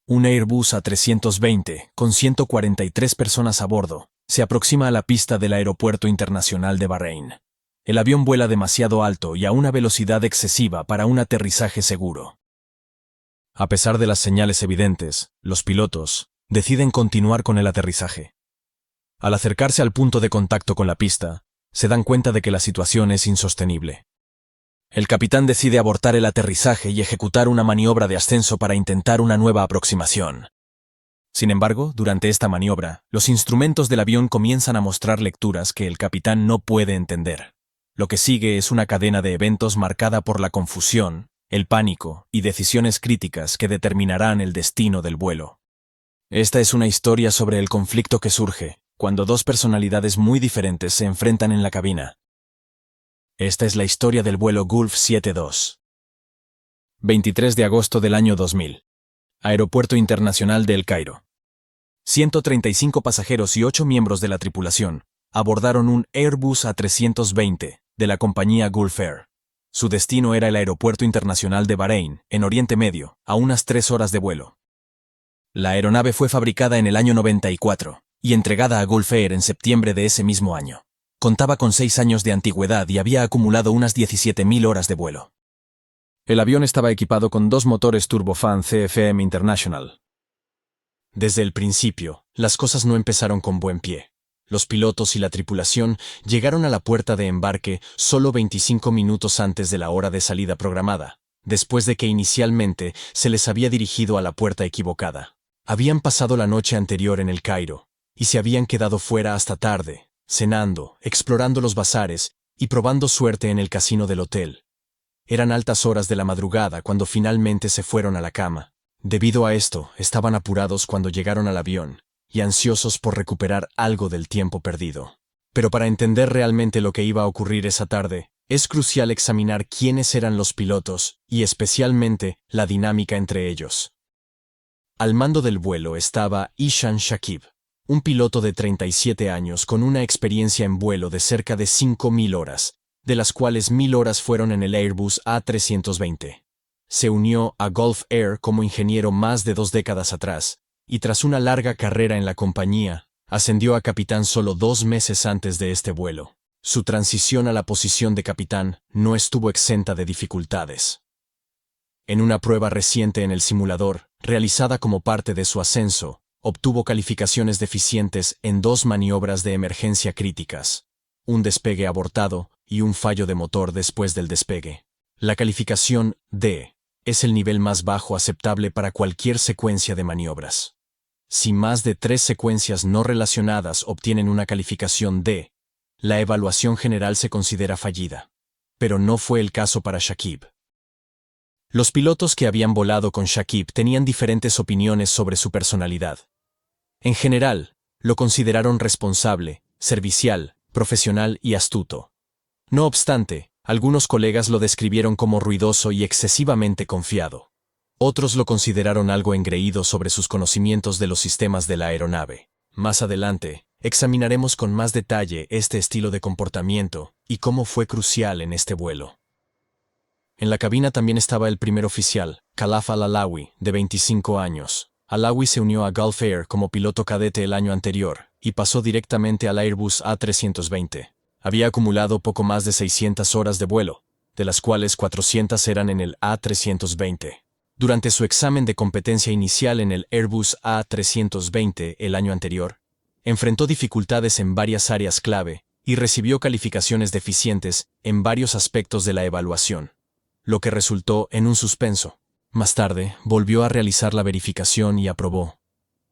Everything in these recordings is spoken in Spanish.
Un Airbus A320, con 143 personas a bordo, se aproxima a la pista del Aeropuerto Internacional de Bahrein. El avión vuela demasiado alto y a una velocidad excesiva para un aterrizaje seguro. A pesar de las señales evidentes, los pilotos deciden continuar con el aterrizaje. Al acercarse al punto de contacto con la pista, se dan cuenta de que la situación es insostenible. El capitán decide abortar el aterrizaje y ejecutar una maniobra de ascenso para intentar una nueva aproximación. Sin embargo, durante esta maniobra, los instrumentos del avión comienzan a mostrar lecturas que el capitán no puede entender. Lo que sigue es una cadena de eventos marcada por la confusión, el pánico y decisiones críticas que determinarán el destino del vuelo. Esta es una historia sobre el conflicto que surge cuando dos personalidades muy diferentes se enfrentan en la cabina. Esta es la historia del vuelo Gulf 72. 23 de agosto del año 2000. Aeropuerto Internacional de El Cairo. 135 pasajeros y 8 miembros de la tripulación abordaron un Airbus A320 de la compañía Gulf Air. Su destino era el Aeropuerto Internacional de Bahrein, en Oriente Medio, a unas 3 horas de vuelo. La aeronave fue fabricada en el año 94 y entregada a Gulf Air en septiembre de ese mismo año. Contaba con 6 años de antigüedad y había acumulado unas 17.000 horas de vuelo. El avión estaba equipado con 2 motores turbofan CFM International. Desde el principio, las cosas no empezaron con buen pie. Los pilotos y la tripulación llegaron a la puerta de embarque solo 25 minutos antes de la hora de salida programada, después de que inicialmente se les había dirigido a la puerta equivocada. Habían pasado la noche anterior en El Cairo y se habían quedado fuera hasta tarde, cenando, explorando los bazares y probando suerte en el casino del hotel. Eran altas horas de la madrugada cuando finalmente se fueron a la cama. Debido a esto, estaban apurados cuando llegaron al avión y ansiosos por recuperar algo del tiempo perdido. Pero para entender realmente lo que iba a ocurrir esa tarde, es crucial examinar quiénes eran los pilotos y especialmente la dinámica entre ellos. Al mando del vuelo estaba Ishan Shakib, un piloto de 37 años con una experiencia en vuelo de cerca de 5.000 horas, de las cuales 1.000 horas fueron en el Airbus A320. Se unió a Gulf Air como ingeniero más de 2 décadas atrás, y tras una larga carrera en la compañía, ascendió a capitán solo 2 meses antes de este vuelo. Su transición a la posición de capitán no estuvo exenta de dificultades. En una prueba reciente en el simulador, realizada como parte de su ascenso, obtuvo calificaciones deficientes en 2 maniobras de emergencia críticas, un despegue abortado y un fallo de motor después del despegue. La calificación D es el nivel más bajo aceptable para cualquier secuencia de maniobras. Si más de 3 secuencias no relacionadas obtienen una calificación D, la evaluación general se considera fallida. Pero no fue el caso para Shakib. Los pilotos que habían volado con Shakib tenían diferentes opiniones sobre su personalidad. En general, lo consideraron responsable, servicial, profesional y astuto. No obstante, algunos colegas lo describieron como ruidoso y excesivamente confiado. Otros lo consideraron algo engreído sobre sus conocimientos de los sistemas de la aeronave. Más adelante, examinaremos con más detalle este estilo de comportamiento y cómo fue crucial en este vuelo. En la cabina también estaba el primer oficial, Khalaf Al-Alawi, de 25 años. Alawi se unió a Gulf Air como piloto cadete el año anterior y pasó directamente al Airbus A320. Había acumulado poco más de 600 horas de vuelo, de las cuales 400 eran en el A320. Durante su examen de competencia inicial en el Airbus A320 el año anterior, enfrentó dificultades en varias áreas clave y recibió calificaciones deficientes en varios aspectos de la evaluación, lo que resultó en un suspenso. Más tarde, volvió a realizar la verificación y aprobó.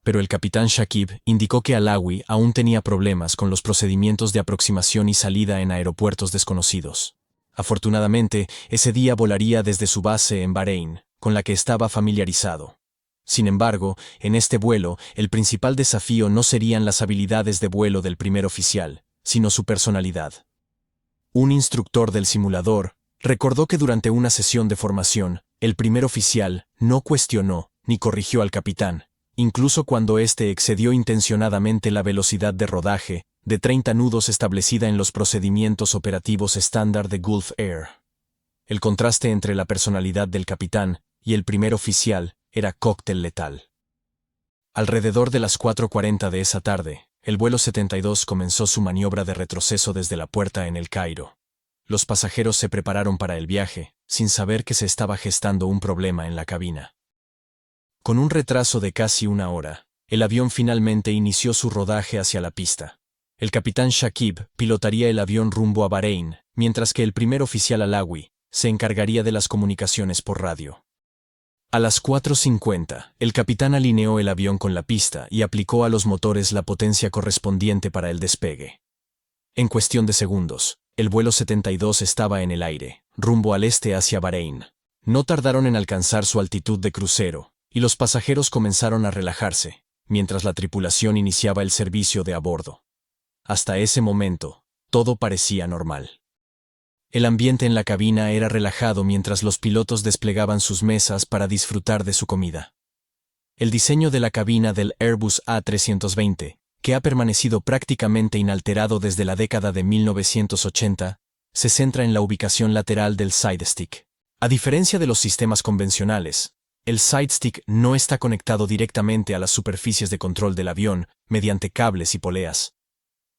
Pero el capitán Shakib indicó que Alawi aún tenía problemas con los procedimientos de aproximación y salida en aeropuertos desconocidos. Afortunadamente, ese día volaría desde su base en Bahrein, con la que estaba familiarizado. Sin embargo, en este vuelo, el principal desafío no serían las habilidades de vuelo del primer oficial, sino su personalidad. Un instructor del simulador recordó que durante una sesión de formación, el primer oficial no cuestionó ni corrigió al capitán, incluso cuando éste excedió intencionadamente la velocidad de rodaje de 30 nudos establecida en los procedimientos operativos estándar de Gulf Air. El contraste entre la personalidad del capitán y el primer oficial era cóctel letal. Alrededor de las 4:40 de esa tarde, el vuelo 72 comenzó su maniobra de retroceso desde la puerta en El Cairo. Los pasajeros se prepararon para el viaje, sin saber que se estaba gestando un problema en la cabina. Con un retraso de casi una hora, el avión finalmente inició su rodaje hacia la pista. El capitán Shakib pilotaría el avión rumbo a Bahrein, mientras que el primer oficial Alawi se encargaría de las comunicaciones por radio. A las 4:50, el capitán alineó el avión con la pista y aplicó a los motores la potencia correspondiente para el despegue. En cuestión de segundos, el vuelo 72 estaba en el aire, rumbo al este hacia Bahrein. No tardaron en alcanzar su altitud de crucero, y los pasajeros comenzaron a relajarse, mientras la tripulación iniciaba el servicio de a bordo. Hasta ese momento, todo parecía normal. El ambiente en la cabina era relajado mientras los pilotos desplegaban sus mesas para disfrutar de su comida. El diseño de la cabina del Airbus A320, que ha permanecido prácticamente inalterado desde la década de 1980, se centra en la ubicación lateral del sidestick. A diferencia de los sistemas convencionales, el sidestick no está conectado directamente a las superficies de control del avión mediante cables y poleas.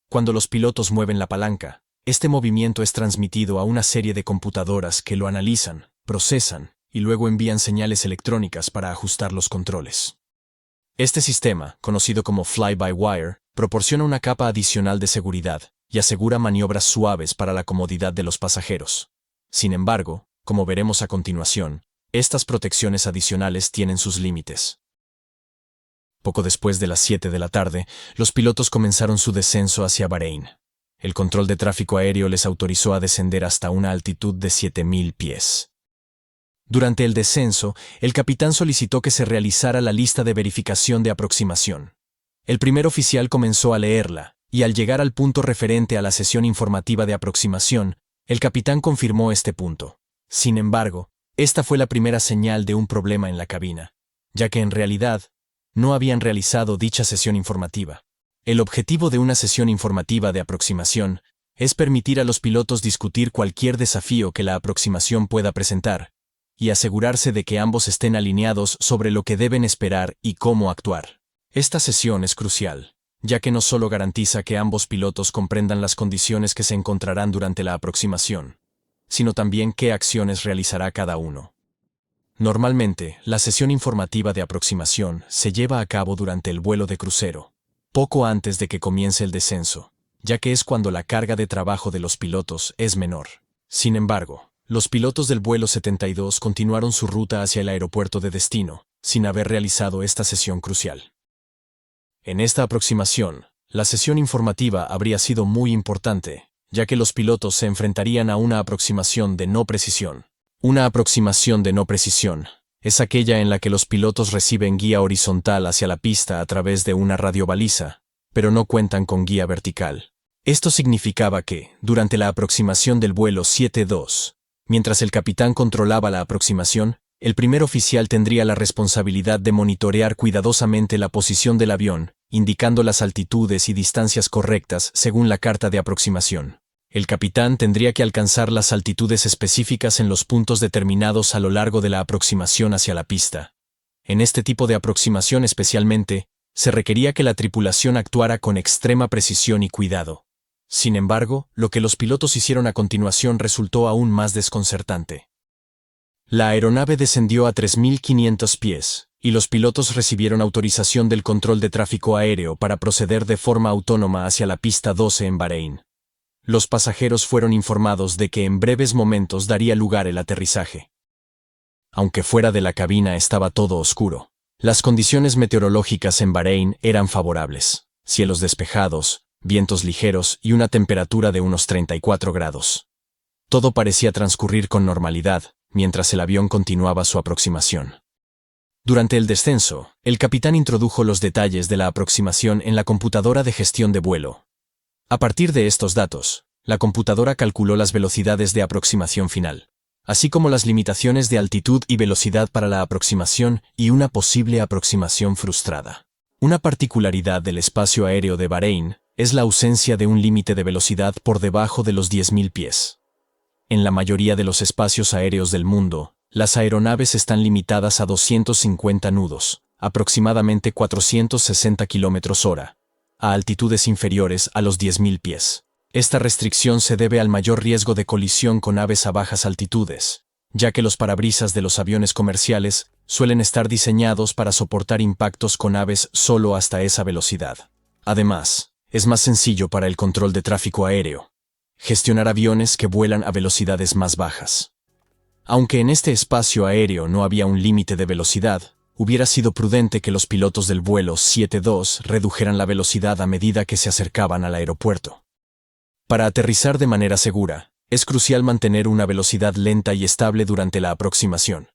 Cuando los pilotos mueven la palanca, este movimiento es transmitido a una serie de computadoras que lo analizan, procesan y luego envían señales electrónicas para ajustar los controles. Este sistema, conocido como fly-by-wire, proporciona una capa adicional de seguridad y asegura maniobras suaves para la comodidad de los pasajeros. Sin embargo, como veremos a continuación, estas protecciones adicionales tienen sus límites. Poco después de las 7 de la tarde, los pilotos comenzaron su descenso hacia Bahrein. El control de tráfico aéreo les autorizó a descender hasta una altitud de 7.000 pies. Durante el descenso, el capitán solicitó que se realizara la lista de verificación de aproximación. El primer oficial comenzó a leerla, y al llegar al punto referente a la sesión informativa de aproximación, el capitán confirmó este punto. Sin embargo, esta fue la primera señal de un problema en la cabina, ya que en realidad no habían realizado dicha sesión informativa. El objetivo de una sesión informativa de aproximación es permitir a los pilotos discutir cualquier desafío que la aproximación pueda presentar, y asegurarse de que ambos estén alineados sobre lo que deben esperar y cómo actuar. Esta sesión es crucial, ya que no solo garantiza que ambos pilotos comprendan las condiciones que se encontrarán durante la aproximación, sino también qué acciones realizará cada uno. Normalmente, la sesión informativa de aproximación se lleva a cabo durante el vuelo de crucero, poco antes de que comience el descenso, ya que es cuando la carga de trabajo de los pilotos es menor. Sin embargo, los pilotos del vuelo 72 continuaron su ruta hacia el aeropuerto de destino, sin haber realizado esta sesión crucial. En esta aproximación, la sesión informativa habría sido muy importante, ya que los pilotos se enfrentarían a una aproximación de no precisión. Una aproximación de no precisión es aquella en la que los pilotos reciben guía horizontal hacia la pista a través de una radiobaliza, pero no cuentan con guía vertical. Esto significaba que, durante la aproximación del vuelo 72, mientras el capitán controlaba la aproximación, el primer oficial tendría la responsabilidad de monitorear cuidadosamente la posición del avión, indicando las altitudes y distancias correctas según la carta de aproximación. El capitán tendría que alcanzar las altitudes específicas en los puntos determinados a lo largo de la aproximación hacia la pista. En este tipo de aproximación especialmente, se requería que la tripulación actuara con extrema precisión y cuidado. Sin embargo, lo que los pilotos hicieron a continuación resultó aún más desconcertante. La aeronave descendió a 3.500 pies, y los pilotos recibieron autorización del control de tráfico aéreo para proceder de forma autónoma hacia la pista 12 en Bahrein. Los pasajeros fueron informados de que en breves momentos daría lugar el aterrizaje. Aunque fuera de la cabina estaba todo oscuro, las condiciones meteorológicas en Bahrein eran favorables: cielos despejados, vientos ligeros y una temperatura de unos 34 grados. Todo parecía transcurrir con normalidad, mientras el avión continuaba su aproximación. Durante el descenso, el capitán introdujo los detalles de la aproximación en la computadora de gestión de vuelo. A partir de estos datos, la computadora calculó las velocidades de aproximación final, así como las limitaciones de altitud y velocidad para la aproximación y una posible aproximación frustrada. Una particularidad del espacio aéreo de Bahrein es la ausencia de un límite de velocidad por debajo de los 10.000 pies. En la mayoría de los espacios aéreos del mundo, las aeronaves están limitadas a 250 nudos, aproximadamente 460 km/h, a altitudes inferiores a los 10.000 pies. Esta restricción se debe al mayor riesgo de colisión con aves a bajas altitudes, ya que los parabrisas de los aviones comerciales suelen estar diseñados para soportar impactos con aves solo hasta esa velocidad. Además, es más sencillo para el control de tráfico aéreo gestionar aviones que vuelan a velocidades más bajas. Aunque en este espacio aéreo no había un límite de velocidad, hubiera sido prudente que los pilotos del vuelo 72 redujeran la velocidad a medida que se acercaban al aeropuerto. Para aterrizar de manera segura, es crucial mantener una velocidad lenta y estable durante la aproximación.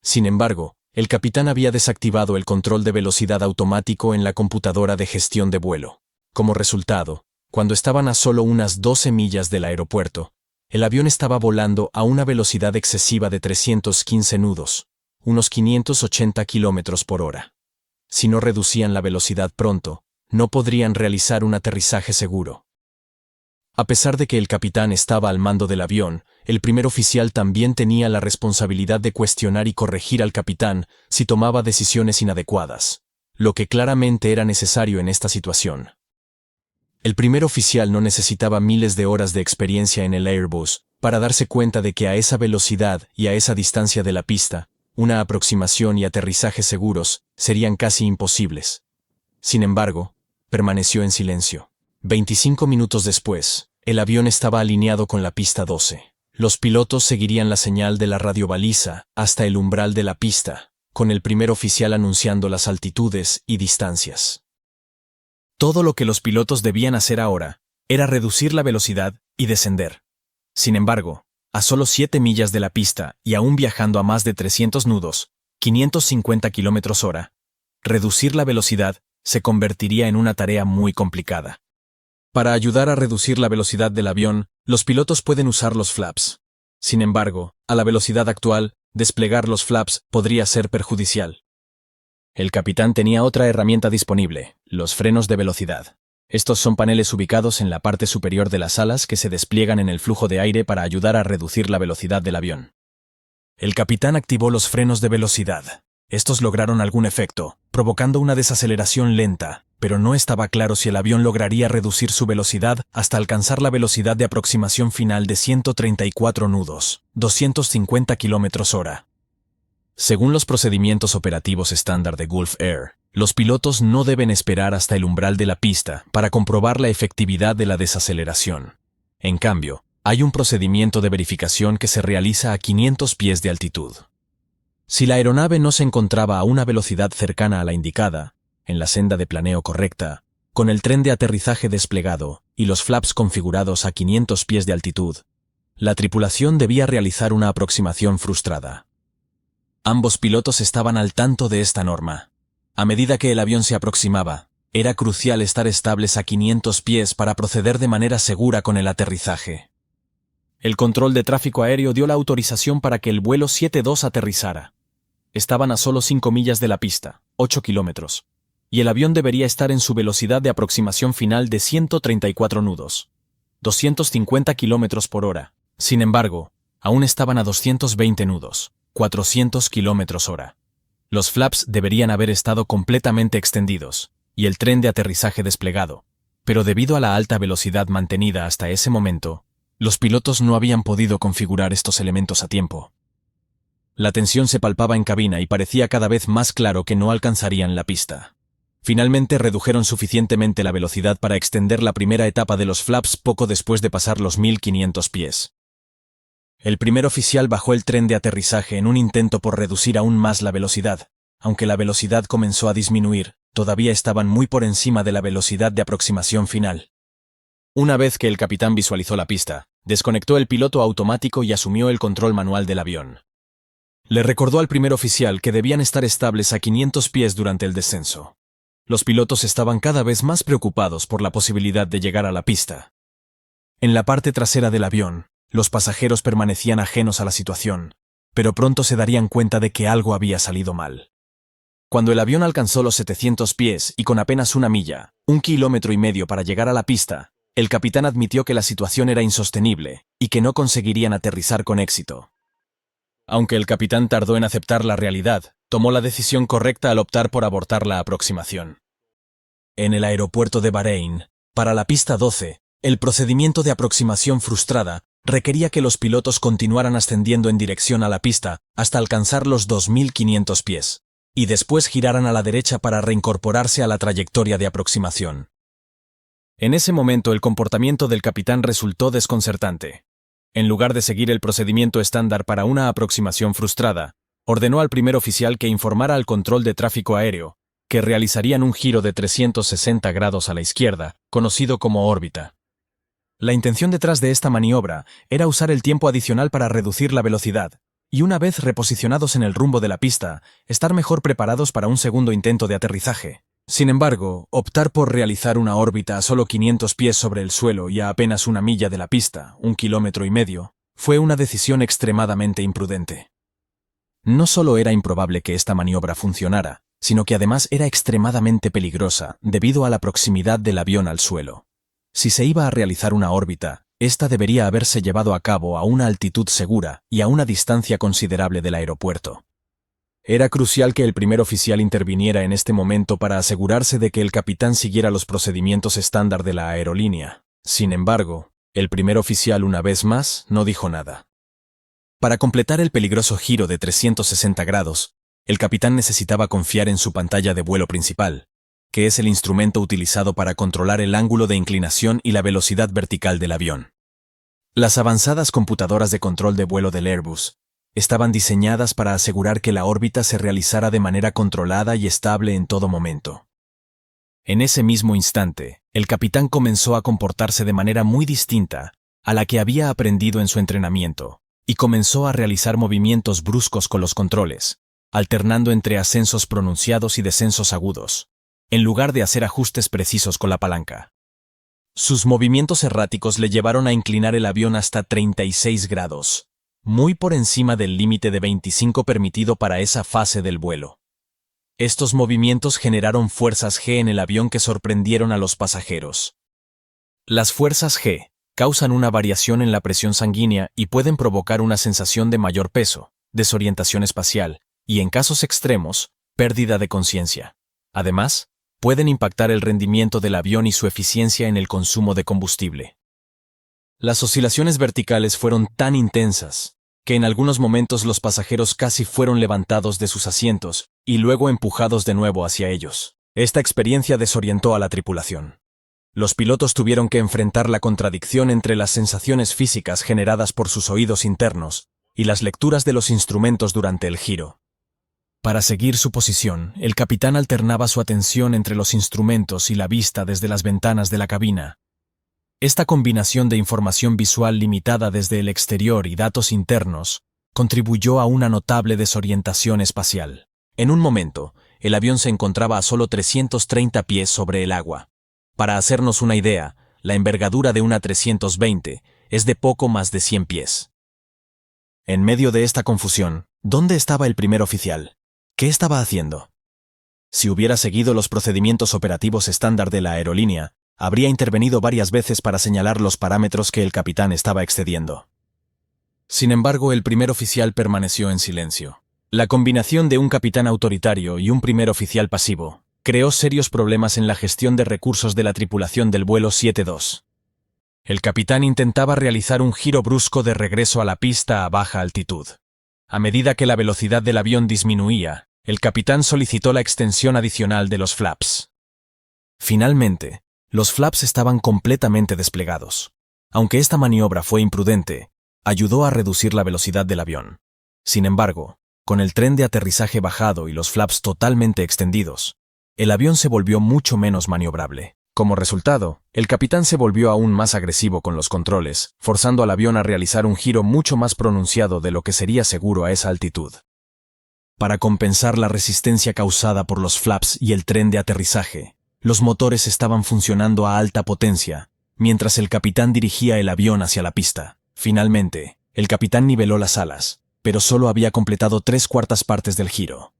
Sin embargo, el capitán había desactivado el control de velocidad automático en la computadora de gestión de vuelo. Como resultado, cuando estaban a solo unas 12 millas del aeropuerto, el avión estaba volando a una velocidad excesiva de 315 nudos, unos 580 km/h. Si no reducían la velocidad pronto, no podrían realizar un aterrizaje seguro. A pesar de que el capitán estaba al mando del avión, el primer oficial también tenía la responsabilidad de cuestionar y corregir al capitán si tomaba decisiones inadecuadas, lo que claramente era necesario en esta situación. El primer oficial no necesitaba miles de horas de experiencia en el Airbus para darse cuenta de que a esa velocidad y a esa distancia de la pista, una aproximación y aterrizaje seguros serían casi imposibles. Sin embargo, permaneció en silencio. 25 minutos después, el avión estaba alineado con la pista 12. Los pilotos seguirían la señal de la radiobaliza hasta el umbral de la pista, con el primer oficial anunciando las altitudes y distancias. Todo lo que los pilotos debían hacer ahora era reducir la velocidad y descender. Sin embargo, a solo 7 millas de la pista y aún viajando a más de 300 nudos, 550 km/h, reducir la velocidad se convertiría en una tarea muy complicada. Para ayudar a reducir la velocidad del avión, los pilotos pueden usar los flaps. Sin embargo, a la velocidad actual, desplegar los flaps podría ser perjudicial. El capitán tenía otra herramienta disponible, los frenos de velocidad. Estos son paneles ubicados en la parte superior de las alas que se despliegan en el flujo de aire para ayudar a reducir la velocidad del avión. El capitán activó los frenos de velocidad. Estos lograron algún efecto, provocando una desaceleración lenta, pero no estaba claro si el avión lograría reducir su velocidad hasta alcanzar la velocidad de aproximación final de 134 nudos, 250 km/h. Según los procedimientos operativos estándar de Gulf Air, los pilotos no deben esperar hasta el umbral de la pista para comprobar la efectividad de la desaceleración. En cambio, hay un procedimiento de verificación que se realiza a 500 pies de altitud. Si la aeronave no se encontraba a una velocidad cercana a la indicada, en la senda de planeo correcta, con el tren de aterrizaje desplegado y los flaps configurados a 500 pies de altitud, la tripulación debía realizar una aproximación frustrada. Ambos pilotos estaban al tanto de esta norma. A medida que el avión se aproximaba, era crucial estar estables a 500 pies para proceder de manera segura con el aterrizaje. El control de tráfico aéreo dio la autorización para que el vuelo 72 aterrizara. Estaban a solo 5 millas de la pista, 8 kilómetros, y el avión debería estar en su velocidad de aproximación final de 134 nudos, 250 km/h. Sin embargo, aún estaban a 220 nudos, 400 km/h. Los flaps deberían haber estado completamente extendidos y el tren de aterrizaje desplegado, pero debido a la alta velocidad mantenida hasta ese momento, los pilotos no habían podido configurar estos elementos a tiempo. La tensión se palpaba en cabina y parecía cada vez más claro que no alcanzarían la pista. Finalmente redujeron suficientemente la velocidad para extender la primera etapa de los flaps poco después de pasar los 1500 pies. El primer oficial bajó el tren de aterrizaje en un intento por reducir aún más la velocidad. Aunque la velocidad comenzó a disminuir, todavía estaban muy por encima de la velocidad de aproximación final. Una vez que el capitán visualizó la pista, desconectó el piloto automático y asumió el control manual del avión. Le recordó al primer oficial que debían estar estables a 500 pies durante el descenso. Los pilotos estaban cada vez más preocupados por la posibilidad de llegar a la pista. En la parte trasera del avión, los pasajeros permanecían ajenos a la situación, pero pronto se darían cuenta de que algo había salido mal. Cuando el avión alcanzó los 700 pies y con apenas 1 milla, 1,5 kilómetros para llegar a la pista, el capitán admitió que la situación era insostenible y que no conseguirían aterrizar con éxito. Aunque el capitán tardó en aceptar la realidad, Tomó la decisión correcta al optar por abortar la aproximación. En el aeropuerto de Bahrein, para la pista 12, el procedimiento de aproximación frustrada requería que los pilotos continuaran ascendiendo en dirección a la pista hasta alcanzar los 2.500 pies, y después giraran a la derecha para reincorporarse a la trayectoria de aproximación. En ese momento el comportamiento del capitán resultó desconcertante. En lugar de seguir el procedimiento estándar para una aproximación frustrada, ordenó al primer oficial que informara al control de tráfico aéreo que realizarían un giro de 360 grados a la izquierda, conocido como órbita. La intención detrás de esta maniobra era usar el tiempo adicional para reducir la velocidad, y una vez reposicionados en el rumbo de la pista, estar mejor preparados para un segundo intento de aterrizaje. Sin embargo, optar por realizar una órbita a solo 500 pies sobre el suelo y a apenas 1 milla de la pista, 1,5 kilómetros, fue una decisión extremadamente imprudente. No solo era improbable que esta maniobra funcionara, sino que además era extremadamente peligrosa debido a la proximidad del avión al suelo. Si se iba a realizar una órbita, esta debería haberse llevado a cabo a una altitud segura y a una distancia considerable del aeropuerto. Era crucial que el primer oficial interviniera en este momento para asegurarse de que el capitán siguiera los procedimientos estándar de la aerolínea. Sin embargo, el primer oficial una vez más no dijo nada. Para completar el peligroso giro de 360 grados, el capitán necesitaba confiar en su pantalla de vuelo principal, que es el instrumento utilizado para controlar el ángulo de inclinación y la velocidad vertical del avión. Las avanzadas computadoras de control de vuelo del Airbus estaban diseñadas para asegurar que la órbita se realizara de manera controlada y estable en todo momento. En ese mismo instante, el capitán comenzó a comportarse de manera muy distinta a la que había aprendido en su entrenamiento, y comenzó a realizar movimientos bruscos con los controles, alternando entre ascensos pronunciados y descensos agudos, en lugar de hacer ajustes precisos con la palanca. Sus movimientos erráticos le llevaron a inclinar el avión hasta 36 grados, muy por encima del límite de 25 permitido para esa fase del vuelo. Estos movimientos generaron fuerzas G en el avión que sorprendieron a los pasajeros. Las fuerzas G causan una variación en la presión sanguínea y pueden provocar una sensación de mayor peso, desorientación espacial y, en casos extremos, pérdida de conciencia. Además, pueden impactar el rendimiento del avión y su eficiencia en el consumo de combustible. Las oscilaciones verticales fueron tan intensas que en algunos momentos los pasajeros casi fueron levantados de sus asientos y luego empujados de nuevo hacia ellos. Esta experiencia desorientó a la tripulación. Los pilotos tuvieron que enfrentar la contradicción entre las sensaciones físicas generadas por sus oídos internos y las lecturas de los instrumentos durante el giro. Para seguir su posición, el capitán alternaba su atención entre los instrumentos y la vista desde las ventanas de la cabina. Esta combinación de información visual limitada desde el exterior y datos internos contribuyó a una notable desorientación espacial. En un momento, el avión se encontraba a solo 330 pies sobre el agua. Para hacernos una idea, la envergadura de una 320 es de poco más de 100 pies. En medio de esta confusión, ¿dónde estaba el primer oficial? ¿Qué estaba haciendo? Si hubiera seguido los procedimientos operativos estándar de la aerolínea, habría intervenido varias veces para señalar los parámetros que el capitán estaba excediendo. Sin embargo, el primer oficial permaneció en silencio. La combinación de un capitán autoritario y un primer oficial pasivo creó serios problemas en la gestión de recursos de la tripulación del vuelo 72. El capitán intentaba realizar un giro brusco de regreso a la pista a baja altitud. A medida que la velocidad del avión disminuía, el capitán solicitó la extensión adicional de los flaps. Finalmente, los flaps estaban completamente desplegados. Aunque esta maniobra fue imprudente, ayudó a reducir la velocidad del avión. Sin embargo, con el tren de aterrizaje bajado y los flaps totalmente extendidos, el avión se volvió mucho menos maniobrable. Como resultado, el capitán se volvió aún más agresivo con los controles, forzando al avión a realizar un giro mucho más pronunciado de lo que sería seguro a esa altitud. Para compensar la resistencia causada por los flaps y el tren de aterrizaje, los motores estaban funcionando a alta potencia, mientras el capitán dirigía el avión hacia la pista. Finalmente, el capitán niveló las alas, pero solo había completado 3/4 partes del giro.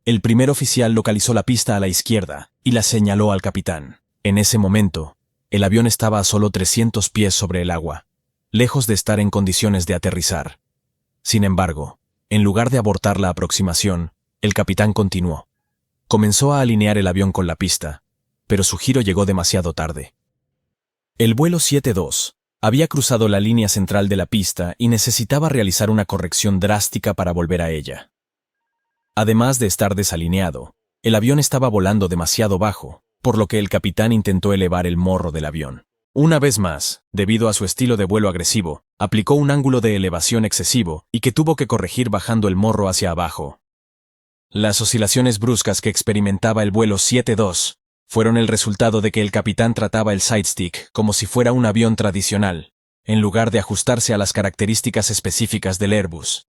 El primer oficial localizó la pista a la izquierda y la señaló al capitán. En ese momento, el avión estaba a solo 300 pies sobre el agua, lejos de estar en condiciones de aterrizar. Sin embargo, en lugar de abortar la aproximación, El capitán continuó. Comenzó a alinear el avión con la pista, pero su giro llegó demasiado tarde. El vuelo 72 había cruzado la línea central de la pista y necesitaba realizar una corrección drástica para volver a ella. Además de estar desalineado, el avión estaba volando demasiado bajo, por lo que el capitán intentó elevar el morro del avión. Una vez más, debido a su estilo de vuelo agresivo, aplicó un ángulo de elevación excesivo y que tuvo que corregir bajando el morro hacia abajo. Las oscilaciones bruscas que experimentaba el vuelo 72 fueron el resultado de que el capitán trataba el sidestick como si fuera un avión tradicional, en lugar de ajustarse a las características específicas del Airbus.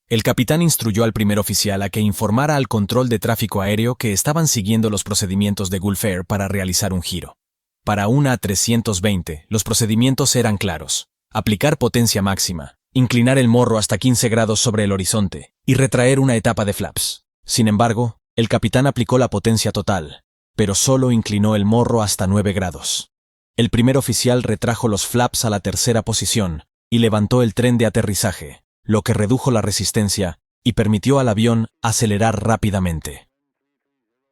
El capitán instruyó al primer oficial a que informara al control de tráfico aéreo que estaban siguiendo los procedimientos de Gulf Air para realizar un giro. Para una A320, los procedimientos eran claros: aplicar potencia máxima, inclinar el morro hasta 15 grados sobre el horizonte y retraer una etapa de flaps. Sin embargo, el capitán aplicó la potencia total, pero solo inclinó el morro hasta 9 grados. El primer oficial retrajo los flaps a la tercera posición y levantó el tren de aterrizaje, lo que redujo la resistencia y permitió al avión acelerar rápidamente.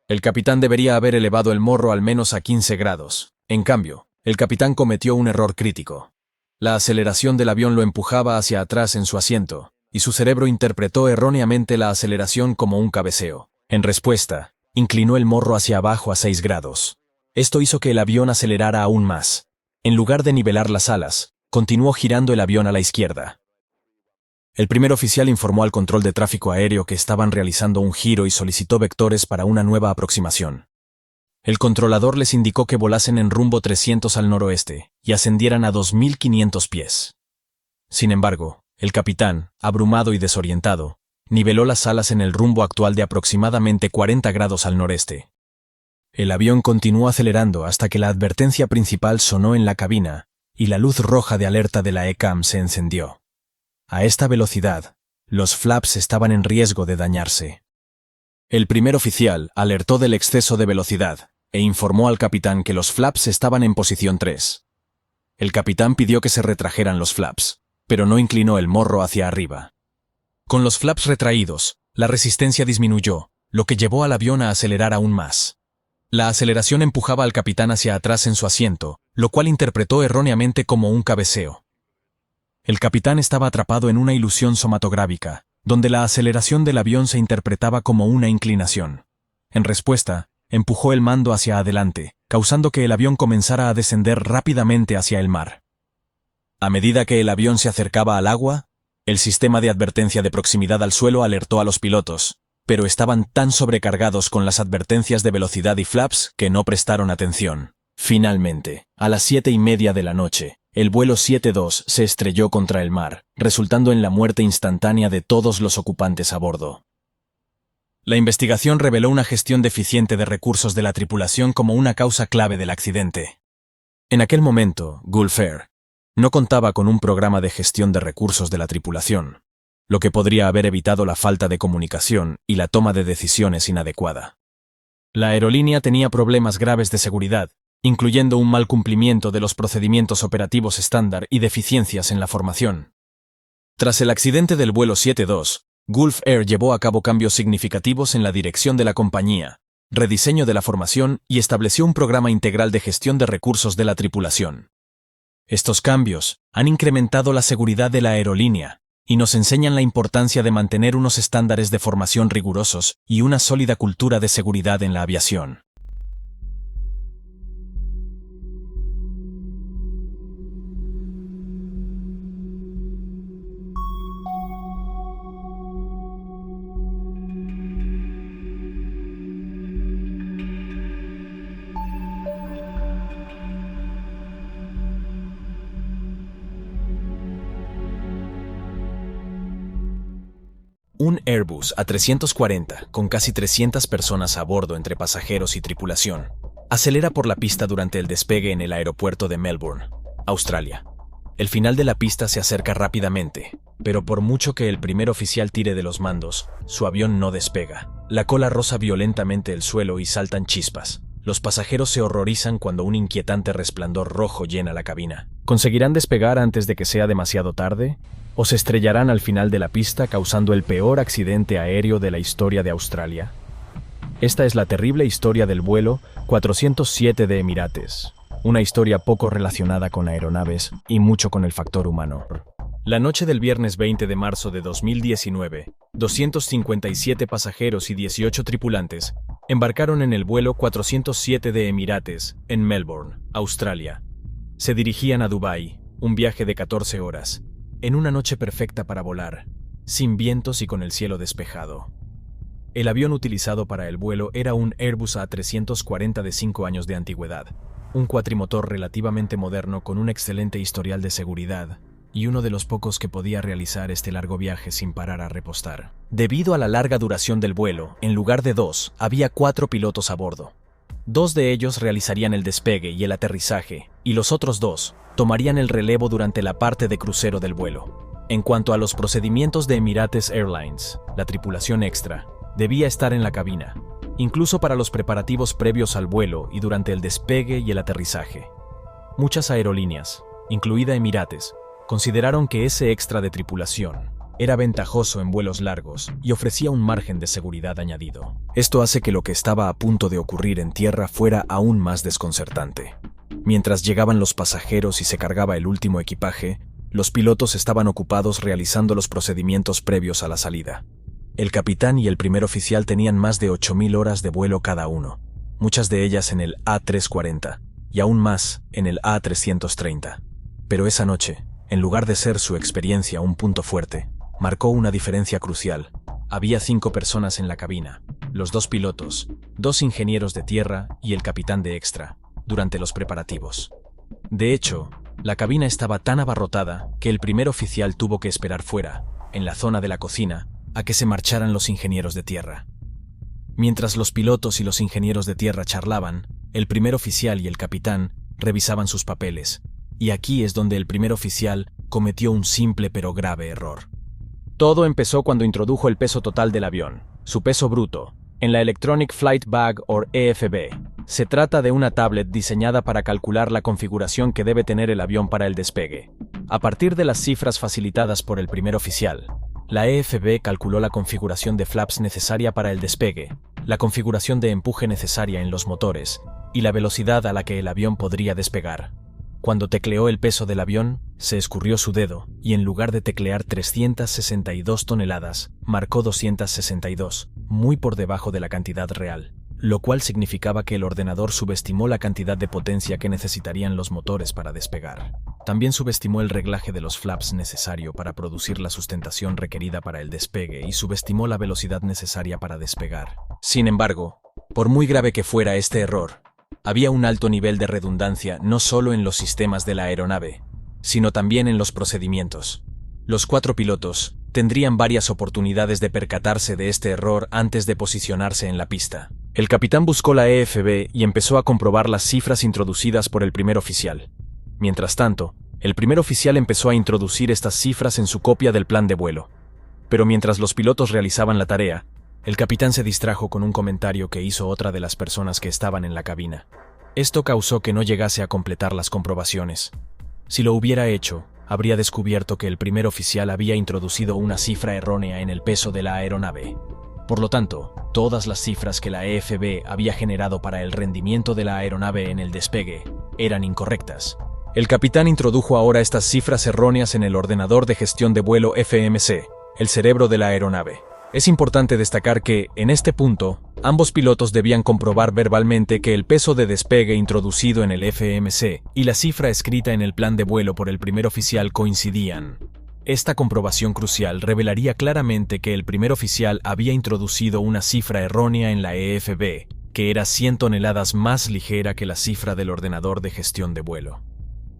El capitán debería haber elevado el morro al menos a 15 grados. En cambio, el capitán cometió un error crítico. La aceleración del avión lo empujaba hacia atrás en su asiento, y su cerebro interpretó erróneamente la aceleración como un cabeceo. En respuesta, inclinó el morro hacia abajo a 6 grados. Esto hizo que el avión acelerara aún más. En lugar de nivelar las alas, continuó girando el avión a la izquierda. El primer oficial informó al control de tráfico aéreo que estaban realizando un giro y solicitó vectores para una nueva aproximación. El controlador les indicó que volasen en rumbo 300 al noroeste y ascendieran a 2.500 pies. Sin embargo, el capitán, abrumado y desorientado, niveló las alas en el rumbo actual de aproximadamente 40 grados al noreste. El avión continuó acelerando hasta que la advertencia principal sonó en la cabina y la luz roja de alerta de la ECAM se encendió. A esta velocidad, los flaps estaban en riesgo de dañarse. El primer oficial alertó del exceso de velocidad e informó al capitán que los flaps estaban en posición 3. El capitán pidió que se retrajeran los flaps, pero no inclinó el morro hacia arriba. Con los flaps retraídos, la resistencia disminuyó, lo que llevó al avión a acelerar aún más. La aceleración empujaba al capitán hacia atrás en su asiento, lo cual interpretó erróneamente como un cabeceo. El capitán estaba atrapado en una ilusión somatográfica, donde la aceleración del avión se interpretaba como una inclinación. En respuesta, empujó el mando hacia adelante, causando que el avión comenzara a descender rápidamente hacia el mar. A medida que el avión se acercaba al agua, el sistema de advertencia de proximidad al suelo alertó a los pilotos, pero estaban tan sobrecargados con las advertencias de velocidad y flaps que no prestaron atención. Finalmente, a las 7:30 de la noche, el vuelo 72 se estrelló contra el mar, resultando en la muerte instantánea de todos los ocupantes a bordo. La investigación reveló una gestión deficiente de recursos de la tripulación como una causa clave del accidente. En aquel momento, Gulf Air no contaba con un programa de gestión de recursos de la tripulación, lo que podría haber evitado la falta de comunicación y la toma de decisiones inadecuada. La aerolínea tenía problemas graves de seguridad, incluyendo un mal cumplimiento de los procedimientos operativos estándar y deficiencias en la formación. Tras el accidente del vuelo 72, Gulf Air llevó a cabo cambios significativos en la dirección de la compañía, rediseño de la formación y estableció un programa integral de gestión de recursos de la tripulación. Estos cambios han incrementado la seguridad de la aerolínea y nos enseñan la importancia de mantener unos estándares de formación rigurosos y una sólida cultura de seguridad en la aviación. Un Airbus A340, con casi 300 personas a bordo entre pasajeros y tripulación, acelera por la pista durante el despegue en el aeropuerto de Melbourne, Australia. El final de la pista se acerca rápidamente, pero por mucho que el primer oficial tire de los mandos, su avión no despega. La cola roza violentamente el suelo y saltan chispas. Los pasajeros se horrorizan cuando un inquietante resplandor rojo llena la cabina. ¿Conseguirán despegar antes de que sea demasiado tarde? ¿O se estrellarán al final de la pista causando el peor accidente aéreo de la historia de Australia? Esta es la terrible historia del vuelo 407 de Emirates, una historia poco relacionada con aeronaves y mucho con el factor humano. La noche del viernes 20 de marzo de 2019, 257 pasajeros y 18 tripulantes embarcaron en el vuelo 407 de Emirates, en Melbourne, Australia. Se dirigían a Dubái, un viaje de 14 horas, en una noche perfecta para volar, sin vientos y con el cielo despejado. El avión utilizado para el vuelo era un Airbus A340 de 5 años de antigüedad, un cuatrimotor relativamente moderno con un excelente historial de seguridad, y uno de los pocos que podía realizar este largo viaje sin parar a repostar. Debido a la larga duración del vuelo, en lugar de 2, había 4 pilotos a bordo. 2 de ellos realizarían el despegue y el aterrizaje, y los otros 2 tomarían el relevo durante la parte de crucero del vuelo. En cuanto a los procedimientos de Emirates Airlines, la tripulación extra debía estar en la cabina, incluso para los preparativos previos al vuelo y durante el despegue y el aterrizaje. Muchas aerolíneas, incluida Emirates, consideraron que ese extra de tripulación era ventajoso en vuelos largos y ofrecía un margen de seguridad añadido. Esto hace que lo que estaba a punto de ocurrir en tierra fuera aún más desconcertante. Mientras llegaban los pasajeros y se cargaba el último equipaje, los pilotos estaban ocupados realizando los procedimientos previos a la salida. El capitán y el primer oficial tenían más de 8.000 horas de vuelo cada uno, muchas de ellas en el A340 y aún más en el A330. Pero esa noche, en lugar de ser su experiencia un punto fuerte, marcó una diferencia crucial. Había 5 personas en la cabina, los 2 pilotos, 2 ingenieros de tierra y el capitán de extra, durante los preparativos. De hecho, la cabina estaba tan abarrotada que el primer oficial tuvo que esperar fuera, en la zona de la cocina, a que se marcharan los ingenieros de tierra. Mientras los pilotos y los ingenieros de tierra charlaban, el primer oficial y el capitán revisaban sus papeles, y aquí es donde el primer oficial cometió un simple pero grave error. Todo empezó cuando introdujo el peso total del avión, su peso bruto, en la Electronic Flight Bag o EFB. Se trata de una tablet diseñada para calcular la configuración que debe tener el avión para el despegue. A partir de las cifras facilitadas por el primer oficial, la EFB calculó la configuración de flaps necesaria para el despegue, la configuración de empuje necesaria en los motores y la velocidad a la que el avión podría despegar. Cuando tecleó el peso del avión, se escurrió su dedo y en lugar de teclear 362 toneladas, marcó 262, muy por debajo de la cantidad real, lo cual significaba que el ordenador subestimó la cantidad de potencia que necesitarían los motores para despegar. También subestimó el reglaje de los flaps necesario para producir la sustentación requerida para el despegue y subestimó la velocidad necesaria para despegar. Sin embargo, por muy grave que fuera este error, había un alto nivel de redundancia no solo en los sistemas de la aeronave, sino también en los procedimientos. Los 4 pilotos tendrían varias oportunidades de percatarse de este error antes de posicionarse en la pista. El capitán buscó la EFB y empezó a comprobar las cifras introducidas por el primer oficial. Mientras tanto, el primer oficial empezó a introducir estas cifras en su copia del plan de vuelo. Pero mientras los pilotos realizaban la tarea, el capitán se distrajo con un comentario que hizo otra de las personas que estaban en la cabina. Esto causó que no llegase a completar las comprobaciones. Si lo hubiera hecho, habría descubierto que el primer oficial había introducido una cifra errónea en el peso de la aeronave. Por lo tanto, todas las cifras que la EFB había generado para el rendimiento de la aeronave en el despegue eran incorrectas. El capitán introdujo ahora estas cifras erróneas en el ordenador de gestión de vuelo FMC, el cerebro de la aeronave. Es importante destacar que, en este punto, ambos pilotos debían comprobar verbalmente que el peso de despegue introducido en el FMC y la cifra escrita en el plan de vuelo por el primer oficial coincidían. Esta comprobación crucial revelaría claramente que el primer oficial había introducido una cifra errónea en la EFB, que era 100 toneladas más ligera que la cifra del ordenador de gestión de vuelo.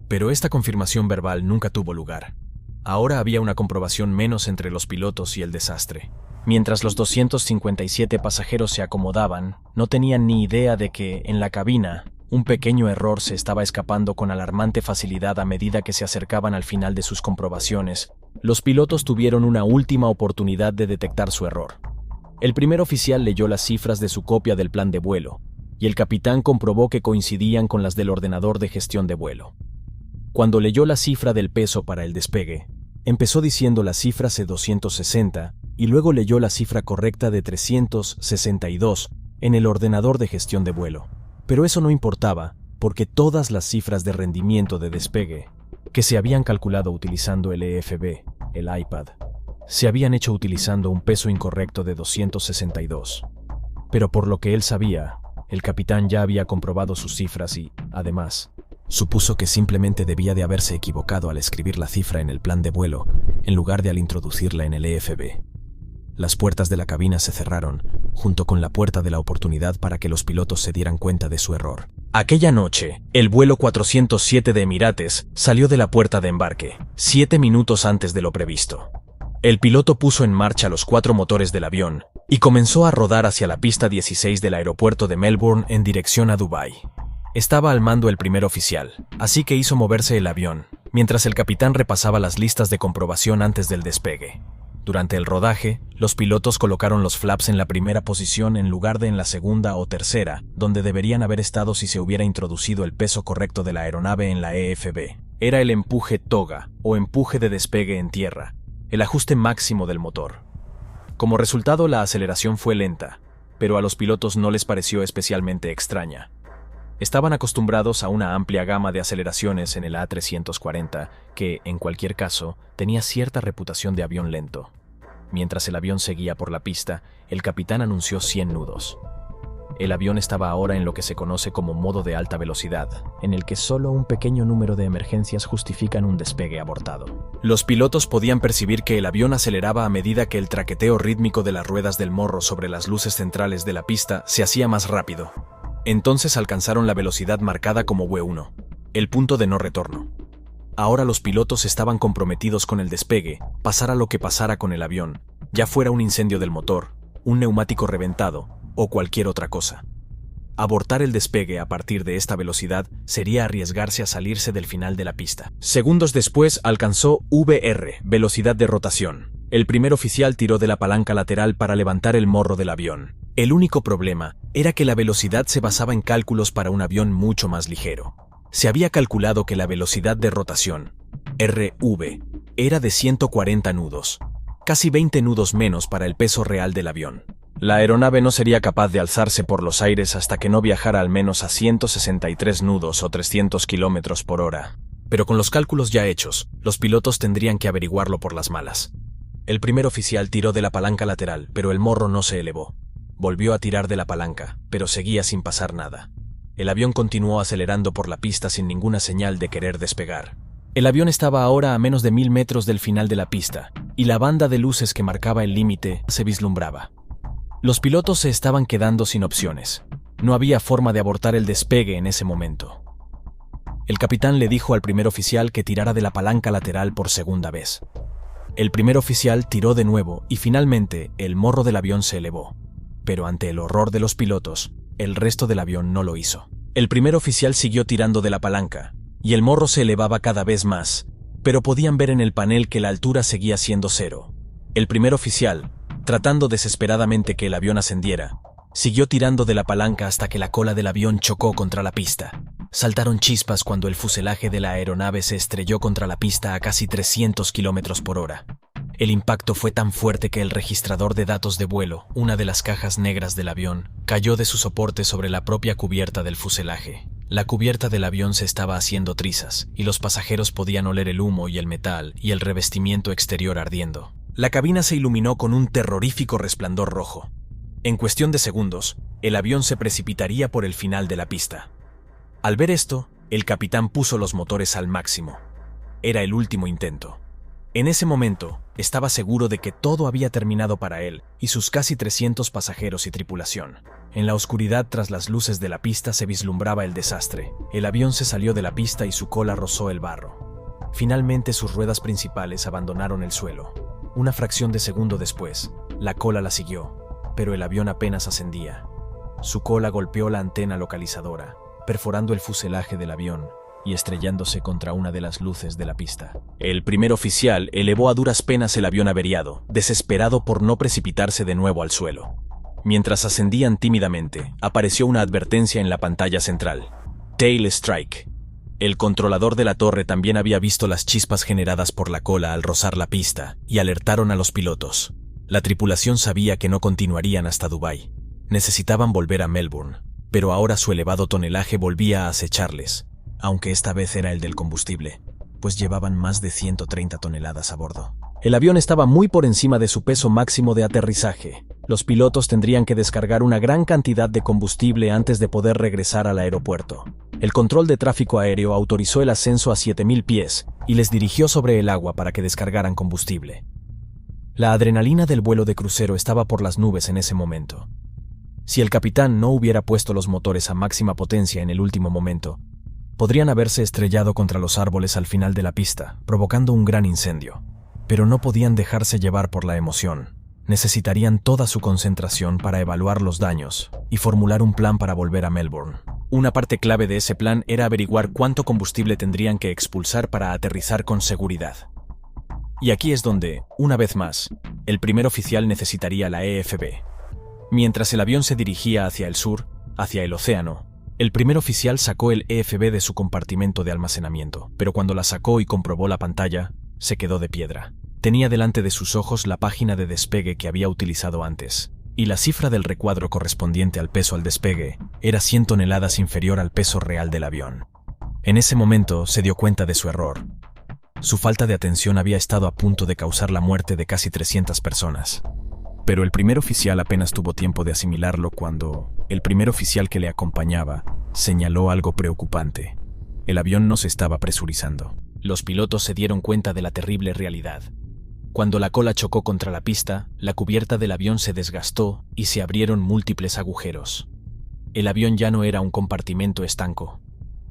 Pero esta confirmación verbal nunca tuvo lugar. Ahora había una comprobación menos entre los pilotos y el desastre. Mientras los 257 pasajeros se acomodaban, no tenían ni idea de que, en la cabina, un pequeño error se estaba escapando con alarmante facilidad a medida que se acercaban al final de sus comprobaciones. Los pilotos tuvieron una última oportunidad de detectar su error. El primer oficial leyó las cifras de su copia del plan de vuelo, y el capitán comprobó que coincidían con las del ordenador de gestión de vuelo. Cuando leyó la cifra del peso para el despegue, empezó diciendo la cifra C-260 y luego leyó la cifra correcta de 362 en el ordenador de gestión de vuelo. Pero eso no importaba, porque todas las cifras de rendimiento de despegue que se habían calculado utilizando el EFB, el iPad, se habían hecho utilizando un peso incorrecto de 262. Pero por lo que él sabía, el capitán ya había comprobado sus cifras y, además, supuso que simplemente debía de haberse equivocado al escribir la cifra en el plan de vuelo, en lugar de al introducirla en el EFB. Las puertas de la cabina se cerraron, junto con la puerta de la oportunidad para que los pilotos se dieran cuenta de su error. Aquella noche, el vuelo 407 de Emirates salió de la puerta de embarque, 7 minutos antes de lo previsto. El piloto puso en marcha los 4 motores del avión y comenzó a rodar hacia la pista 16 del aeropuerto de Melbourne en dirección a Dubái. Estaba al mando el primer oficial, así que hizo moverse el avión, mientras el capitán repasaba las listas de comprobación antes del despegue. Durante el rodaje, los pilotos colocaron los flaps en la primera posición en lugar de en la segunda o tercera, donde deberían haber estado si se hubiera introducido el peso correcto de la aeronave en la EFB. Era el empuje toga, o empuje de despegue en tierra, el ajuste máximo del motor. Como resultado, la aceleración fue lenta, pero a los pilotos no les pareció especialmente extraña. Estaban acostumbrados a una amplia gama de aceleraciones en el A340 que, en cualquier caso, tenía cierta reputación de avión lento. Mientras el avión seguía por la pista, el capitán anunció 100 nudos. El avión estaba ahora en lo que se conoce como modo de alta velocidad, en el que solo un pequeño número de emergencias justifican un despegue abortado. Los pilotos podían percibir que el avión aceleraba a medida que el traqueteo rítmico de las ruedas del morro sobre las luces centrales de la pista se hacía más rápido. Entonces alcanzaron la velocidad marcada como V1, el punto de no retorno. Ahora los pilotos estaban comprometidos con el despegue, pasara lo que pasara con el avión, ya fuera un incendio del motor, un neumático reventado o cualquier otra cosa. Abortar el despegue a partir de esta velocidad sería arriesgarse a salirse del final de la pista. Segundos después alcanzó VR, velocidad de rotación. El primer oficial tiró de la palanca lateral para levantar el morro del avión. El único problema era que la velocidad se basaba en cálculos para un avión mucho más ligero. Se había calculado que la velocidad de rotación, RV, era de 140 nudos, casi 20 nudos menos para el peso real del avión. La aeronave no sería capaz de alzarse por los aires hasta que no viajara al menos a 163 nudos o 300 kilómetros por hora. Pero con los cálculos ya hechos, los pilotos tendrían que averiguarlo por las malas. El primer oficial tiró de la palanca lateral, pero el morro no se elevó. Volvió a tirar de la palanca, pero seguía sin pasar nada. El avión continuó acelerando por la pista sin ninguna señal de querer despegar. El avión estaba ahora a menos de 1000 metros del final de la pista, y la banda de luces que marcaba el límite se vislumbraba. Los pilotos se estaban quedando sin opciones. No había forma de abortar el despegue en ese momento. El capitán le dijo al primer oficial que tirara de la palanca lateral por segunda vez. El primer oficial tiró de nuevo y finalmente el morro del avión se elevó. Pero ante el horror de los pilotos, el resto del avión no lo hizo. El primer oficial siguió tirando de la palanca, y el morro se elevaba cada vez más, pero podían ver en el panel que la altura seguía siendo 0. El primer oficial, tratando desesperadamente que el avión ascendiera, siguió tirando de la palanca hasta que la cola del avión chocó contra la pista. Saltaron chispas cuando el fuselaje de la aeronave se estrelló contra la pista a casi 300 kilómetros por hora. El impacto fue tan fuerte que el registrador de datos de vuelo, una de las cajas negras del avión, cayó de su soporte sobre la propia cubierta del fuselaje. La cubierta del avión se estaba haciendo trizas, y los pasajeros podían oler el humo y el metal y el revestimiento exterior ardiendo. La cabina se iluminó con un terrorífico resplandor rojo. En cuestión de segundos, el avión se precipitaría por el final de la pista. Al ver esto, el capitán puso los motores al máximo. Era el último intento. En ese momento, estaba seguro de que todo había terminado para él y sus casi 300 pasajeros y tripulación. En la oscuridad tras las luces de la pista se vislumbraba el desastre. El avión se salió de la pista y su cola rozó el barro. Finalmente sus ruedas principales abandonaron el suelo. Una fracción de segundo después, la cola la siguió, pero el avión apenas ascendía. Su cola golpeó la antena localizadora, perforando el fuselaje del avión y estrellándose contra una de las luces de la pista. El primer oficial elevó a duras penas el avión averiado, desesperado por no precipitarse de nuevo al suelo. Mientras ascendían tímidamente, apareció una advertencia en la pantalla central. Tail Strike. El controlador de la torre también había visto las chispas generadas por la cola al rozar la pista y alertaron a los pilotos. La tripulación sabía que no continuarían hasta Dubái. Necesitaban volver a Melbourne, pero ahora su elevado tonelaje volvía a acecharles, aunque esta vez era el del combustible, pues llevaban más de 130 toneladas a bordo. El avión estaba muy por encima de su peso máximo de aterrizaje. Los pilotos tendrían que descargar una gran cantidad de combustible antes de poder regresar al aeropuerto. El control de tráfico aéreo autorizó el ascenso a 7.000 pies y les dirigió sobre el agua para que descargaran combustible. La adrenalina del vuelo de crucero estaba por las nubes en ese momento. Si el capitán no hubiera puesto los motores a máxima potencia en el último momento, podrían haberse estrellado contra los árboles al final de la pista, provocando un gran incendio. Pero no podían dejarse llevar por la emoción. Necesitarían toda su concentración para evaluar los daños y formular un plan para volver a Melbourne. Una parte clave de ese plan era averiguar cuánto combustible tendrían que expulsar para aterrizar con seguridad. Y aquí es donde, una vez más, el primer oficial necesitaría la EFB. Mientras el avión se dirigía hacia el sur, hacia el océano, el primer oficial sacó el EFB de su compartimento de almacenamiento, pero cuando la sacó y comprobó la pantalla, se quedó de piedra. Tenía delante de sus ojos la página de despegue que había utilizado antes, y la cifra del recuadro correspondiente al peso al despegue era 100 toneladas inferior al peso real del avión. En ese momento se dio cuenta de su error. Su falta de atención había estado a punto de causar la muerte de casi 300 personas. Pero el primer oficial apenas tuvo tiempo de asimilarlo cuando el primer oficial que le acompañaba señaló algo preocupante. El avión no se estaba presurizando. Los pilotos se dieron cuenta de la terrible realidad. Cuando la cola chocó contra la pista, la cubierta del avión se desgastó y se abrieron múltiples agujeros. El avión ya no era un compartimento estanco,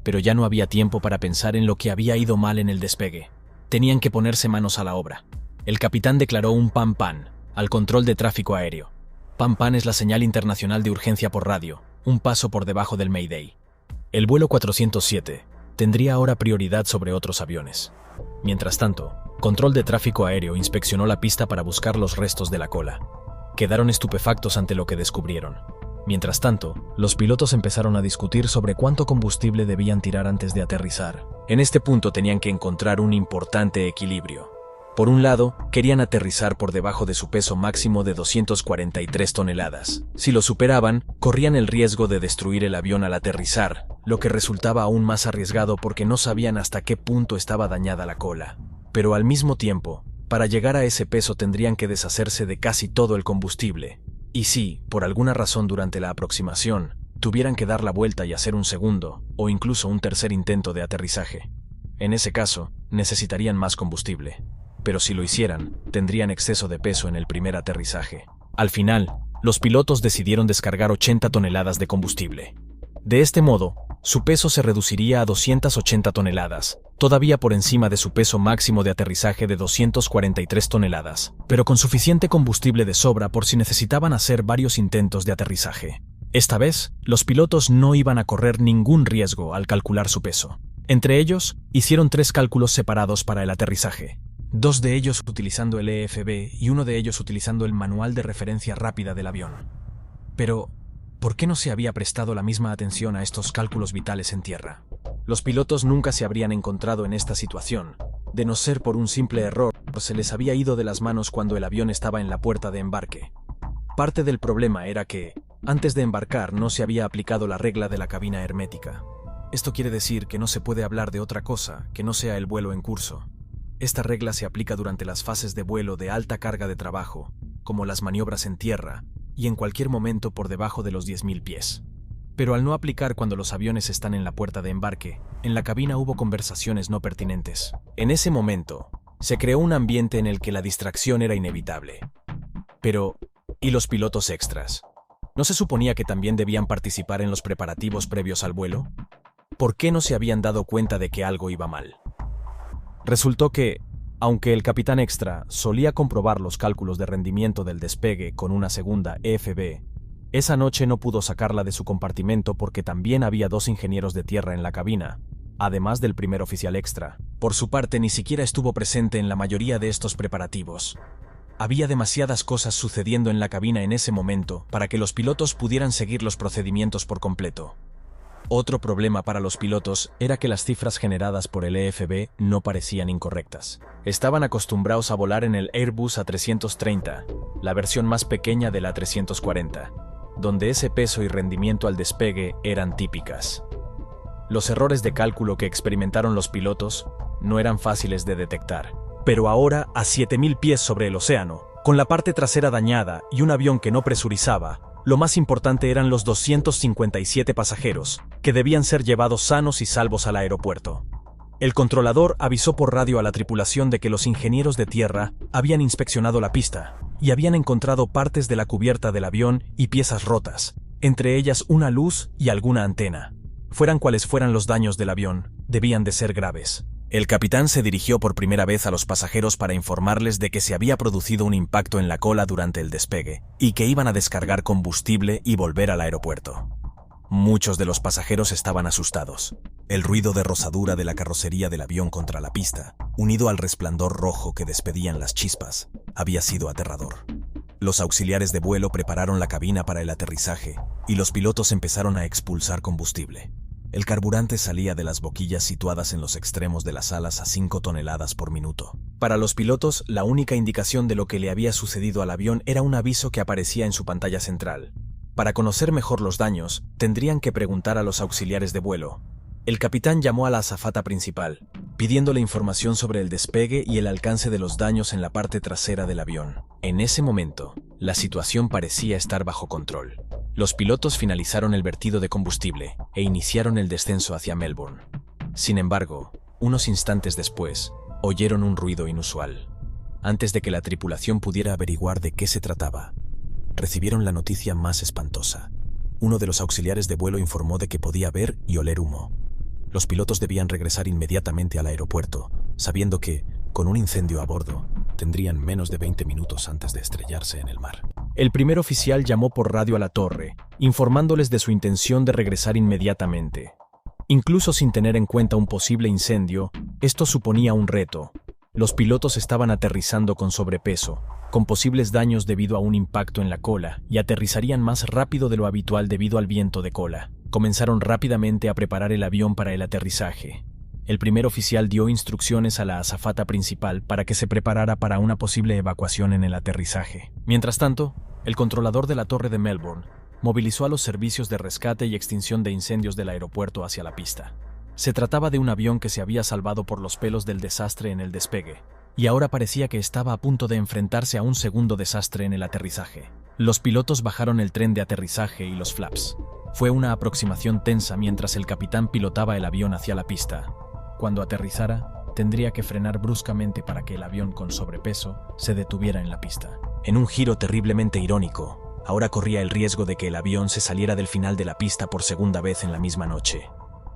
pero ya no había tiempo para pensar en lo que había ido mal en el despegue. Tenían que ponerse manos a la obra. El capitán declaró un pam-pam al control de tráfico aéreo. Pam-pam es la señal internacional de urgencia por radio, un paso por debajo del Mayday. El vuelo 407 tendría ahora prioridad sobre otros aviones. Mientras tanto, control de tráfico aéreo inspeccionó la pista para buscar los restos de la cola. Quedaron estupefactos ante lo que descubrieron. Mientras tanto, los pilotos empezaron a discutir sobre cuánto combustible debían tirar antes de aterrizar. En este punto tenían que encontrar un importante equilibrio. Por un lado, querían aterrizar por debajo de su peso máximo de 243 toneladas. Si lo superaban, corrían el riesgo de destruir el avión al aterrizar, lo que resultaba aún más arriesgado porque no sabían hasta qué punto estaba dañada la cola. Pero al mismo tiempo, para llegar a ese peso tendrían que deshacerse de casi todo el combustible. Y si, por alguna razón durante la aproximación, tuvieran que dar la vuelta y hacer un segundo, o incluso un tercer intento de aterrizaje, en ese caso, necesitarían más combustible. Pero si lo hicieran, tendrían exceso de peso en el primer aterrizaje. Al final, los pilotos decidieron descargar 80 toneladas de combustible. De este modo, su peso se reduciría a 280 toneladas, todavía por encima de su peso máximo de aterrizaje de 243 toneladas, pero con suficiente combustible de sobra por si necesitaban hacer varios intentos de aterrizaje. Esta vez, los pilotos no iban a correr ningún riesgo al calcular su peso. Entre ellos, hicieron 3 cálculos separados para el aterrizaje. 2 de ellos utilizando el EFB y 1 de ellos utilizando el manual de referencia rápida del avión. Pero, ¿por qué no se había prestado la misma atención a estos cálculos vitales en tierra? Los pilotos nunca se habrían encontrado en esta situación. De no ser por un simple error, se les había ido de las manos cuando el avión estaba en la puerta de embarque. Parte del problema era que, antes de embarcar, no se había aplicado la regla de la cabina hermética. Esto quiere decir que no se puede hablar de otra cosa que no sea el vuelo en curso. Esta regla se aplica durante las fases de vuelo de alta carga de trabajo, como las maniobras en tierra, y en cualquier momento por debajo de los 10.000 pies. Pero al no aplicar cuando los aviones están en la puerta de embarque, en la cabina hubo conversaciones no pertinentes. En ese momento, se creó un ambiente en el que la distracción era inevitable. Pero, ¿y los pilotos extras? ¿No se suponía que también debían participar en los preparativos previos al vuelo? ¿Por qué no se habían dado cuenta de que algo iba mal? Resultó que, aunque el capitán extra solía comprobar los cálculos de rendimiento del despegue con una segunda EFB, esa noche no pudo sacarla de su compartimento porque también había 2 ingenieros de tierra en la cabina, además del primer oficial extra. Por su parte, ni siquiera estuvo presente en la mayoría de estos preparativos. Había demasiadas cosas sucediendo en la cabina en ese momento para que los pilotos pudieran seguir los procedimientos por completo. Otro problema para los pilotos era que las cifras generadas por el EFB no parecían incorrectas. Estaban acostumbrados a volar en el Airbus A330, la versión más pequeña del A340, donde ese peso y rendimiento al despegue eran típicas. Los errores de cálculo que experimentaron los pilotos no eran fáciles de detectar. Pero ahora, a 7.000 pies sobre el océano, con la parte trasera dañada y un avión que no presurizaba, lo más importante eran los 257 pasajeros, que debían ser llevados sanos y salvos al aeropuerto. El controlador avisó por radio a la tripulación de que los ingenieros de tierra habían inspeccionado la pista y habían encontrado partes de la cubierta del avión y piezas rotas, entre ellas una luz y alguna antena. Fueran cuales fueran los daños del avión, debían de ser graves. El capitán se dirigió por primera vez a los pasajeros para informarles de que se había producido un impacto en la cola durante el despegue y que iban a descargar combustible y volver al aeropuerto. Muchos de los pasajeros estaban asustados. El ruido de rozadura de la carrocería del avión contra la pista, unido al resplandor rojo que despedían las chispas, había sido aterrador. Los auxiliares de vuelo prepararon la cabina para el aterrizaje y los pilotos empezaron a expulsar combustible. El carburante salía de las boquillas situadas en los extremos de las alas a 5 toneladas por minuto. Para los pilotos, la única indicación de lo que le había sucedido al avión era un aviso que aparecía en su pantalla central. Para conocer mejor los daños, tendrían que preguntar a los auxiliares de vuelo. El capitán llamó a la azafata principal, pidiéndole información sobre el despegue y el alcance de los daños en la parte trasera del avión. En ese momento, la situación parecía estar bajo control. Los pilotos finalizaron el vertido de combustible e iniciaron el descenso hacia Melbourne. Sin embargo, unos instantes después, oyeron un ruido inusual. Antes de que la tripulación pudiera averiguar de qué se trataba, recibieron la noticia más espantosa. Uno de los auxiliares de vuelo informó de que podía ver y oler humo. Los pilotos debían regresar inmediatamente al aeropuerto, sabiendo que, con un incendio a bordo, tendrían menos de 20 minutos antes de estrellarse en el mar. El primer oficial llamó por radio a la torre, informándoles de su intención de regresar inmediatamente. Incluso sin tener en cuenta un posible incendio, esto suponía un reto. Los pilotos estaban aterrizando con sobrepeso, con posibles daños debido a un impacto en la cola, y aterrizarían más rápido de lo habitual debido al viento de cola. Comenzaron rápidamente a preparar el avión para el aterrizaje. El primer oficial dio instrucciones a la azafata principal para que se preparara para una posible evacuación en el aterrizaje. Mientras tanto, el controlador de la torre de Melbourne movilizó a los servicios de rescate y extinción de incendios del aeropuerto hacia la pista. Se trataba de un avión que se había salvado por los pelos del desastre en el despegue, y ahora parecía que estaba a punto de enfrentarse a un segundo desastre en el aterrizaje. Los pilotos bajaron el tren de aterrizaje y los flaps. Fue una aproximación tensa mientras el capitán pilotaba el avión hacia la pista. Cuando aterrizara, tendría que frenar bruscamente para que el avión con sobrepeso se detuviera en la pista. En un giro terriblemente irónico, ahora corría el riesgo de que el avión se saliera del final de la pista por segunda vez en la misma noche.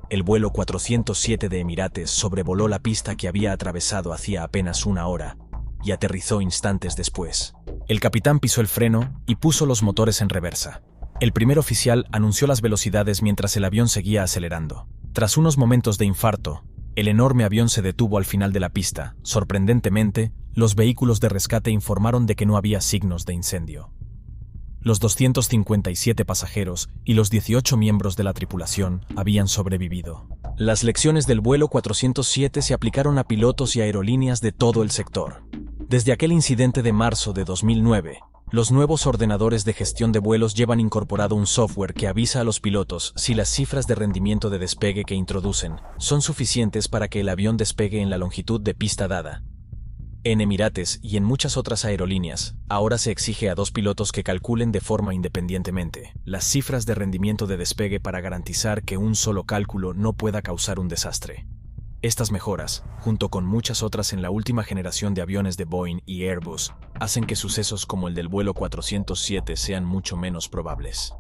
El vuelo 407 de Emirates sobrevoló la pista que había atravesado hacía apenas una hora y aterrizó instantes después. El capitán pisó el freno y puso los motores en reversa. El primer oficial anunció las velocidades mientras el avión seguía acelerando. Tras unos momentos de infarto, el enorme avión se detuvo al final de la pista. Sorprendentemente, los vehículos de rescate informaron de que no había signos de incendio. Los 257 pasajeros y los 18 miembros de la tripulación habían sobrevivido. Las lecciones del vuelo 407 se aplicaron a pilotos y aerolíneas de todo el sector. Desde aquel incidente de marzo de 2009, los nuevos ordenadores de gestión de vuelos llevan incorporado un software que avisa a los pilotos si las cifras de rendimiento de despegue que introducen son suficientes para que el avión despegue en la longitud de pista dada. En Emirates y en muchas otras aerolíneas, ahora se exige a 2 pilotos que calculen de forma independientemente las cifras de rendimiento de despegue para garantizar que un solo cálculo no pueda causar un desastre. Estas mejoras, junto con muchas otras en la última generación de aviones de Boeing y Airbus, hacen que sucesos como el del vuelo 407 sean mucho menos probables.